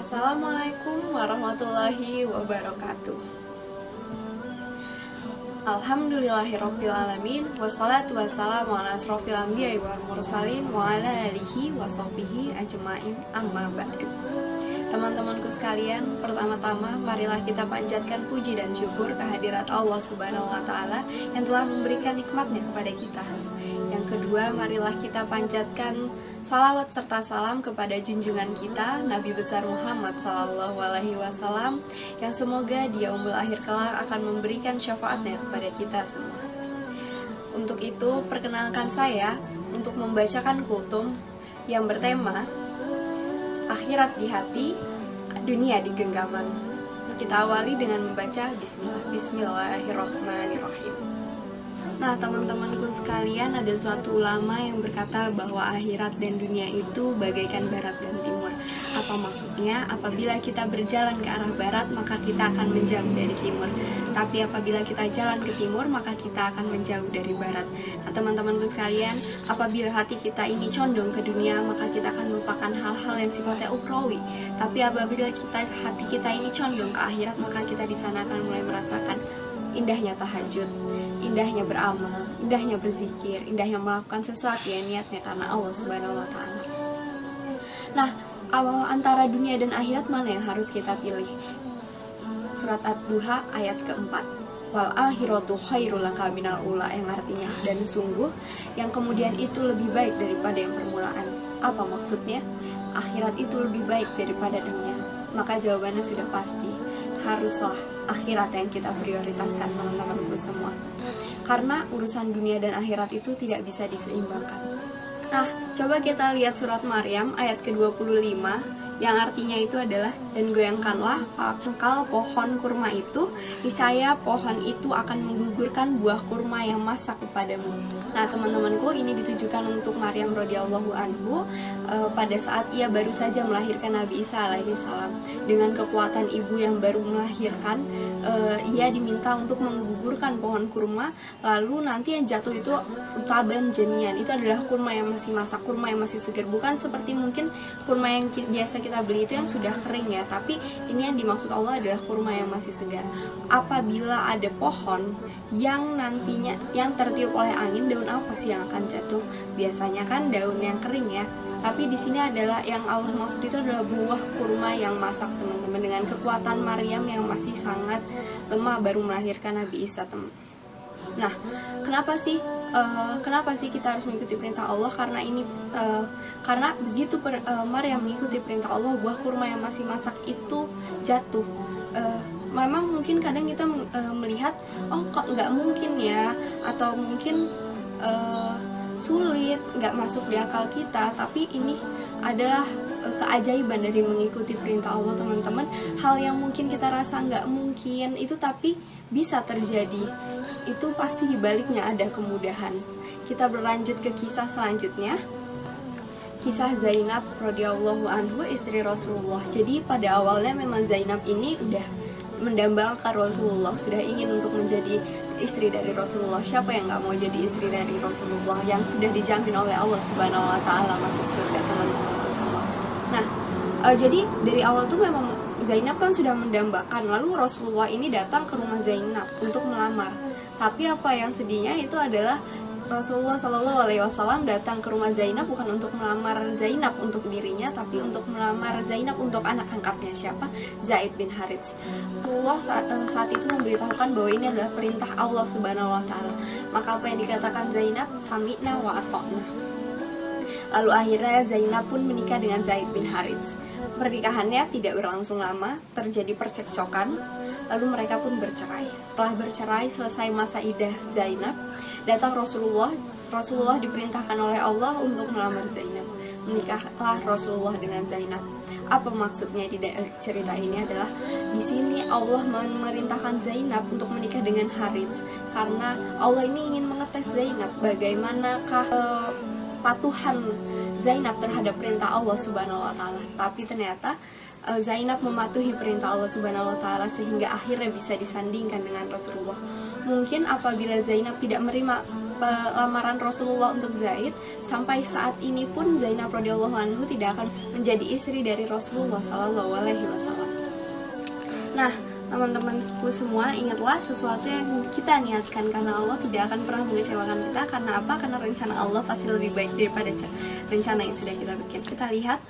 Assalamualaikum warahmatullahi wabarakatuh. Alhamdulillahirrabbilalamin. Wassalatu wassalamu ala asrofil anbiya'i wal mursalin wa ala alihi wa sahbihi ajma'in, amma ba'du. Teman-temanku sekalian, pertama-tama marilah kita panjatkan puji dan syukur kehadirat Allah Subhanahu wa Ta'ala yang telah memberikan nikmatnya kepada kita. Yang kedua, marilah kita panjatkan salawat serta salam kepada junjungan kita Nabi besar Muhammad Sallallahu Alaihi Wasallam, yang semoga di yaumul akhir kelak akan memberikan syafaatnya kepada kita semua. Untuk itu, perkenalkan saya untuk membacakan kultum yang bertema akhirat di hati, dunia di genggaman. Kita awali dengan membaca Bismillahirrahmanirrahim. Nah, teman-temanku sekalian, ada suatu ulama yang berkata bahwa akhirat dan dunia itu bagaikan barat dan timur. Apa maksudnya? Apabila kita berjalan ke arah barat, maka kita akan menjauh dari timur. Tapi apabila kita jalan ke timur, maka kita akan menjauh dari barat. Nah, teman-temanku sekalian, apabila hati kita ini condong ke dunia, maka kita akan melupakan hal-hal yang sifatnya ukrawi. Tapi apabila hati kita ini condong ke akhirat, maka kita di sana akan mulai merasakan indahnya tahajud, indahnya beramal, indahnya berzikir, indahnya melakukan sesuatu yang niatnya karena Allah Subhanahu wa Ta'ala. Nah, antara dunia dan akhirat mana yang harus kita pilih? Surat Ad-Duha ayat keempat. Wal akhiratu khairul laka minal ula, yang artinya dan sungguh yang kemudian itu lebih baik daripada yang permulaan. Apa maksudnya? Akhirat itu lebih baik daripada dunia. Maka jawabannya sudah pasti, haruslah akhirat yang kita prioritaskan, teman-temanku semua. Karena urusan dunia dan akhirat itu tidak bisa diseimbangkan. Nah, coba kita lihat surat Maryam ayat ke-25, yang artinya itu adalah, dan goyangkanlah pangkal pohon kurma itu, niscaya pohon itu akan menggugurkan buah kurma yang masak kepadamu. Nah, teman-temanku, ini ditujukan untuk Maryam radhiyallahu anhu pada saat ia baru saja melahirkan Nabi Isa alaihi salam. Dengan kekuatan ibu yang baru melahirkan, ia diminta untuk menggugurkan pohon kurma, lalu nanti yang jatuh itu utaban jenian. Itu adalah kurma yang masih masak, kurma yang masih segar, bukan seperti mungkin kurma yang biasa kita beli itu yang sudah kering ya, tapi ini yang dimaksud Allah adalah kurma yang masih segar. Apabila ada pohon yang nantinya yang tertiup oleh angin, daun apa sih yang akan jatuh? Biasanya kan daun yang kering ya, tapi di sini adalah yang Allah maksud itu adalah buah kurma yang masak, teman-teman, dengan kekuatan Maryam yang masih sangat lemah baru melahirkan Nabi Isa, teman. Nah, kenapa sih kita harus mengikuti perintah Allah? Karena begitu Maryam mengikuti perintah Allah, buah kurma yang masih masak itu jatuh. Memang mungkin kadang kita melihat, oh kok nggak mungkin ya, atau mungkin sulit, nggak masuk di akal kita. Tapi ini adalah keajaiban dari mengikuti perintah Allah, teman-teman. Hal yang mungkin kita rasa nggak mungkin itu tapi bisa terjadi. Itu pasti dibaliknya ada kemudahan. Kita berlanjut ke kisah selanjutnya. Kisah Zainab radhiyallahu anhu, istri Rasulullah. Jadi pada awalnya memang Zainab ini udah mendambakan Rasulullah, sudah ingin untuk menjadi istri dari Rasulullah. Siapa yang nggak mau jadi istri dari Rasulullah yang sudah dijamin oleh Allah Subhanahu wa Ta'ala masuk surga, teman-teman semua. Nah, jadi dari awal tuh memang Zainab kan sudah mendambakan, lalu Rasulullah ini datang ke rumah Zainab untuk melamar. Tapi apa yang sedihnya itu adalah Rasulullah Shallallahu Alaihi Wasallam datang ke rumah Zainab bukan untuk melamar Zainab untuk dirinya, tapi untuk melamar Zainab untuk anak angkatnya, siapa? Zaid bin Harits. Allah saat itu memberitahukan bahwa ini adalah perintah Allah Subhanahu Wa Taala. Maka apa yang dikatakan Zainab? Sami'na wa ata'na. Lalu akhirnya Zainab pun menikah dengan Zaid bin Harits. Pernikahannya tidak berlangsung lama, terjadi percekcokan, lalu mereka pun bercerai. Setelah bercerai, selesai masa iddah Zainab, datang Rasulullah. Rasulullah diperintahkan oleh Allah untuk melamar Zainab. Menikahlah Rasulullah dengan Zainab. Apa maksudnya di cerita ini adalah di sini Allah memerintahkan Zainab untuk menikah dengan Harits karena Allah ini ingin mengetes Zainab bagaimanakah patuhan Zainab terhadap perintah Allah Subhanahu wa Ta'ala. Tapi ternyata Zainab mematuhi perintah Allah Subhanahu wa Ta'ala sehingga akhirnya bisa disandingkan dengan Rasulullah. Mungkin apabila Zainab tidak menerima lamaran Rasulullah untuk Zaid, sampai saat ini pun Zainab radhiyallahu anhu tidak akan menjadi istri dari Rasulullah sallallahu alaihi wasallam. Nah, teman-temanku semua, ingatlah sesuatu yang kita niatkan karena Allah tidak akan pernah mengecewakan kita. Karena apa? Karena rencana Allah pasti lebih baik daripada rencana yang sudah kita bikin. Kita lihat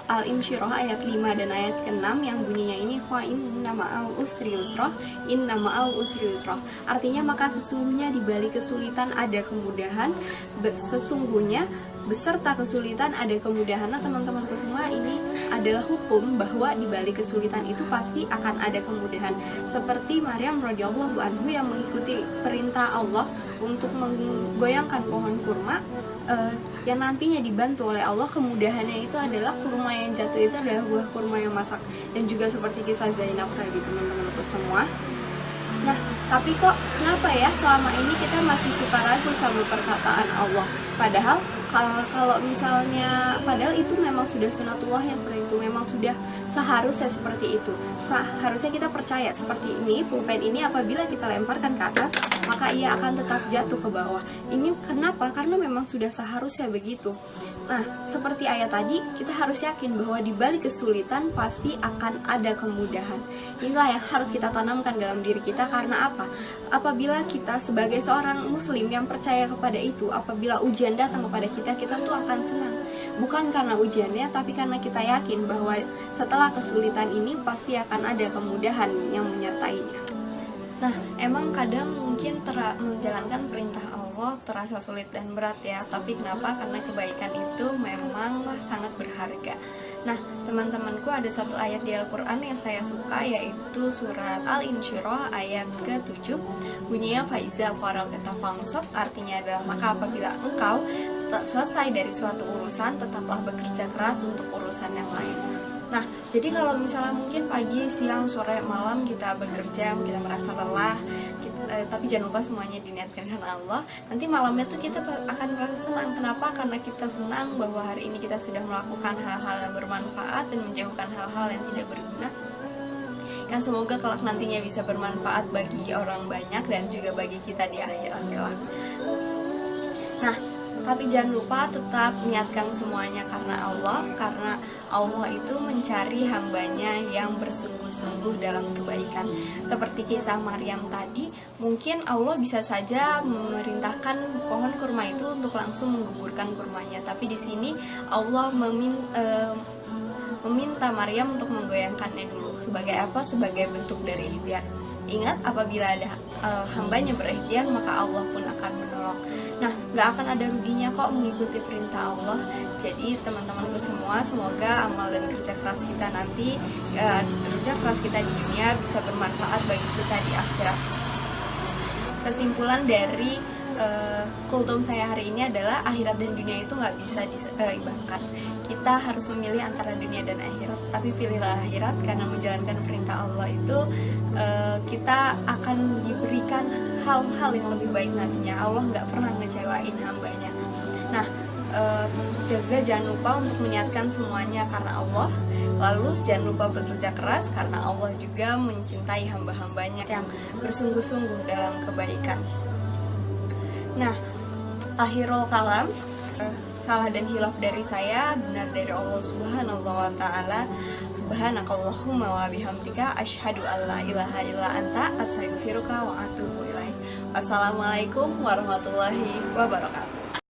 Al-Insyirah ayat 5 dan ayat 6 yang bunyinya ini, fa inna ma'al usri yusra, inna ma'al usri yusra. Artinya, maka sesungguhnya di balik kesulitan ada kemudahan, sesungguhnya beserta kesulitan ada kemudahan. Nah, teman-temanku semua, ini adalah hukum bahwa di balik kesulitan itu pasti akan ada kemudahan. Seperti Maryam radhiyallahu anhu yang mengikuti perintah Allah untuk menggoyangkan pohon kurma, yang nantinya dibantu oleh Allah. Kemudahannya itu adalah kurma yang jatuh itu adalah buah kurma yang masak. Dan juga seperti kisah Zainab tadi, teman-temanku semua. Nah, tapi kok kenapa ya selama ini kita masih suka ragu sama perkataan Allah? Padahal kalau misalnya, padahal itu memang sudah sunatullahnya seperti itu, memang sudah seharusnya seperti itu. Seharusnya kita percaya seperti ini, pulpen ini apabila kita lemparkan ke atas, maka ia akan tetap jatuh ke bawah. Ini kenapa? Karena memang sudah seharusnya begitu. Nah, seperti ayat tadi, kita harus yakin bahwa di balik kesulitan pasti akan ada kemudahan. Inilah yang harus kita tanamkan dalam diri kita. Karena apa? Apabila kita sebagai seorang muslim yang percaya kepada itu, apabila ujian datang kepada kita tuh akan senang. Bukan karena ujiannya, tapi karena kita yakin bahwa setelah kesulitan ini pasti akan ada kemudahan yang menyertainya. Nah, emang kadang mungkin menjalankan perintah Allah terasa sulit dan berat ya. Tapi kenapa? Karena kebaikan itu memang sangat berharga. Nah, teman-temanku, ada satu ayat di Al-Quran yang saya suka, yaitu surat Al-Insyirah ayat ke-7. Bunyinya, faiza faragta fansab, artinya adalah maka apabila engkau selesai dari suatu urusan, tetaplah bekerja keras untuk urusan yang lain. Nah, jadi kalau misalnya mungkin pagi, siang, sore, malam kita bekerja, kita merasa lelah, tapi jangan lupa semuanya diniatkan karena Allah. Nanti malamnya tuh kita akan merasa senang. Kenapa? Karena kita senang bahwa hari ini kita sudah melakukan hal-hal yang bermanfaat dan menjauhkan hal-hal yang tidak berguna. Kan semoga kelak nantinya bisa bermanfaat bagi orang banyak dan juga bagi kita di akhirat kelak. Nah, tapi jangan lupa tetap niatkan semuanya karena Allah itu mencari hambanya yang bersungguh-sungguh dalam kebaikan. Seperti kisah Maryam tadi, mungkin Allah bisa saja memerintahkan pohon kurma itu untuk langsung menggugurkan kurmanya. Tapi di sini Allah meminta Maryam untuk menggoyangkannya dulu. Sebagai apa? Sebagai bentuk dari ikhtiar. Ingat, apabila ada hambanya berikhtiar, maka Allah pun akan menolong. Nah, gak akan ada ruginya kok mengikuti perintah Allah. Jadi teman-temanku semua, semoga amal dan kerja keras kita nanti, kerja keras kita di dunia bisa bermanfaat bagi kita di akhirat. Kesimpulan dari kultum saya hari ini adalah akhirat dan dunia itu gak bisa diseimbangkan. Kita harus memilih antara dunia dan akhirat. Tapi pilihlah akhirat, karena menjalankan perintah Allah itu kita akan diberikan hal-hal yang lebih baik nantinya. Allah nggak pernah ngecewain hambanya. Nah, jangan lupa untuk meniatkan semuanya karena Allah. Lalu jangan lupa bekerja keras karena Allah juga mencintai hamba-hambanya yang bersungguh-sungguh dalam kebaikan. Nah, akhirul kalam, salah dan hilaf dari saya, benar dari Allah Subhanahu wa ta'ala. Subhanakallahumma wa bihamdika asyhadu an la ilaha illa anta astaghfiruka wa atubu ilaik. Wassalamualaikum warahmatullahi wabarakatuh.